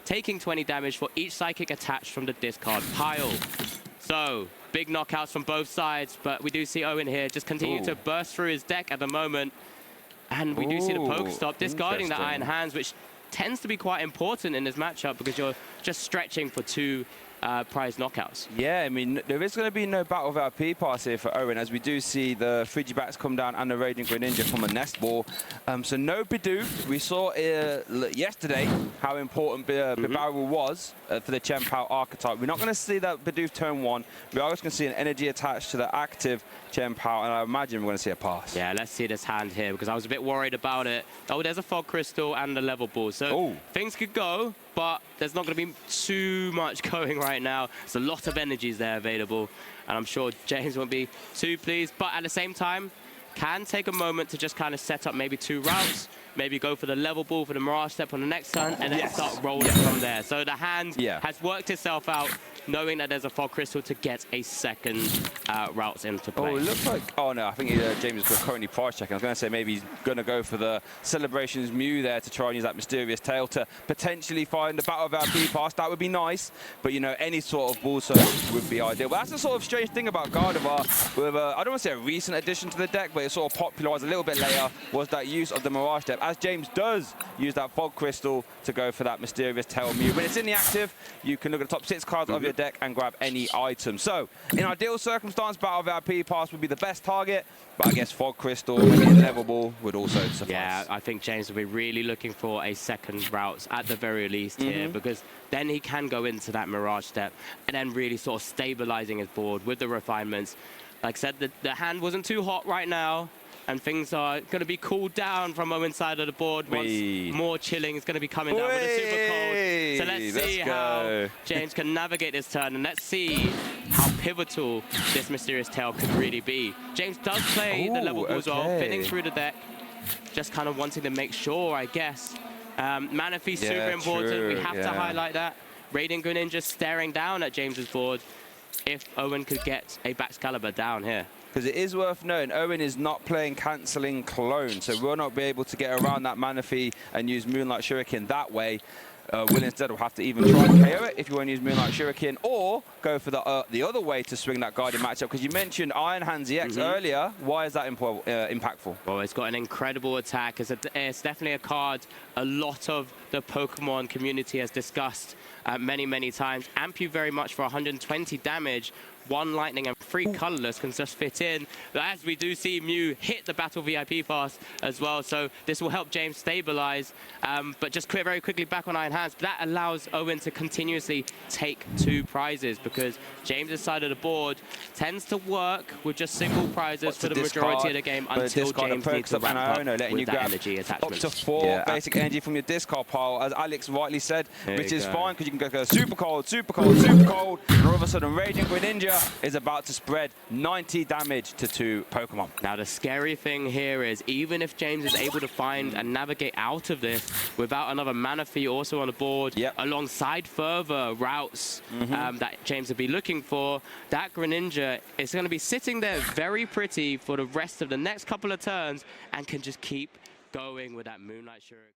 taking 20 damage for each psychic attached from the discard pile. So, big knockouts from both sides, but we do see Owen here just continuing to burst through his deck at the moment. And we do see the Pokestop discarding the Iron Hands, which tends to be quite important in this matchup because you're just stretching for 2 prize knockouts. Yeah, I mean, there is going to be no battle without P-Pass here for Owen, as we do see the Frigibats come down and the Raging Greninja from a Nest Ball. So no Bidoof. We saw yesterday how important Bibarel was for the Chien-Pao archetype. We're not going to see that Bidoof turn 1. We are just going to see an energy attached to the active Chien-Pao, and I imagine we're going to see a pass. Yeah, let's see this hand here, because I was a bit worried about it. Oh, there's a Fog Crystal and a Level Ball. So things could go, but there's not going to be too much going right now. There's a lot of energies there available, and I'm sure James won't be too pleased. But at the same time, can take a moment to just kind of set up maybe 2 routes, maybe go for the Level Ball for the Mirage Step on the next turn, and then start rolling from there. So the hand has worked itself out, knowing that there's a Fog Crystal to get a second route into play. Oh, it looks like... Oh, no, I think James is currently price checking. I was going to say maybe he's going to go for the Celebrations Mew there to try and use that Mysterious Tail to potentially find the Battle of our P-Pass. That would be nice, but, you know, any sort of Ball Surge would be ideal. But that's the sort of strange thing about Gardevoir, with I don't want to say a recent addition to the deck, but it sort of popularized a little bit later, was that use of the Mirage Step, as James does use that Fog Crystal to go for that Mysterious Tail Mew. When it's in the active, you can look at the top 6 cards of your deck and grab any item. So, in ideal circumstance, Battle of our P-Pass would be the best target, but I guess Fog Crystal, maybe a Level Ball would also suffice. Yeah, I think James will be really looking for a second route at the very least here, because then he can go into that Mirage Step and then really sort of stabilizing his board with the refinements. Like I said, the hand wasn't too hot right now, and things are going to be cooled down from Owen's side of the board. Once more chilling is going to be coming down with the super cold. So let's see how James can navigate this turn, and let's see how pivotal this Mysterious Tail could really be. James does play the Level Ball as well, fitting through the deck, just kind of wanting to make sure, I guess. Manaphy's super important. We have to highlight that. Radiant Greninja staring down at James's board if Owen could get a Baxcalibur down here. Because it is worth noting, Owen is not playing Cancelling Clone, so we'll not be able to get around that Manaphy and use Moonlight Shuriken that way. Will instead will have to even try and KO it if you want to use Moonlight Shuriken, or go for the other way to swing that Guardian matchup. Because you mentioned Iron Hands EX earlier. Why is that impactful? Well, it's got an incredible attack. It's definitely a card a lot of the Pokemon community has discussed many, many times. Amp you very much for 120 damage. 1 lightning and 3 colorless can just fit in. But as we do see Mew hit the Battle VIP Pass as well, so this will help James stabilize. But just very quickly back on Iron Hands, that allows Owen to continuously take 2 prizes, because James's side of the board tends to work with just single prizes for the majority of the game until James needs to ramp up with that energy attachment. Up to 4 basic energy from your discard pile, as Alex rightly said, which is fine, because you can go super cold, super cold, super cold, and all of a sudden Raging Greninja is about to spread 90 damage to 2 Pokemon. Now the scary thing here is, even if James is able to find and navigate out of this without another Manaphy also on the board, alongside further routes that James would be looking for, that Greninja is going to be sitting there very pretty for the rest of the next couple of turns and can just keep going with that Moonlight Shuriken.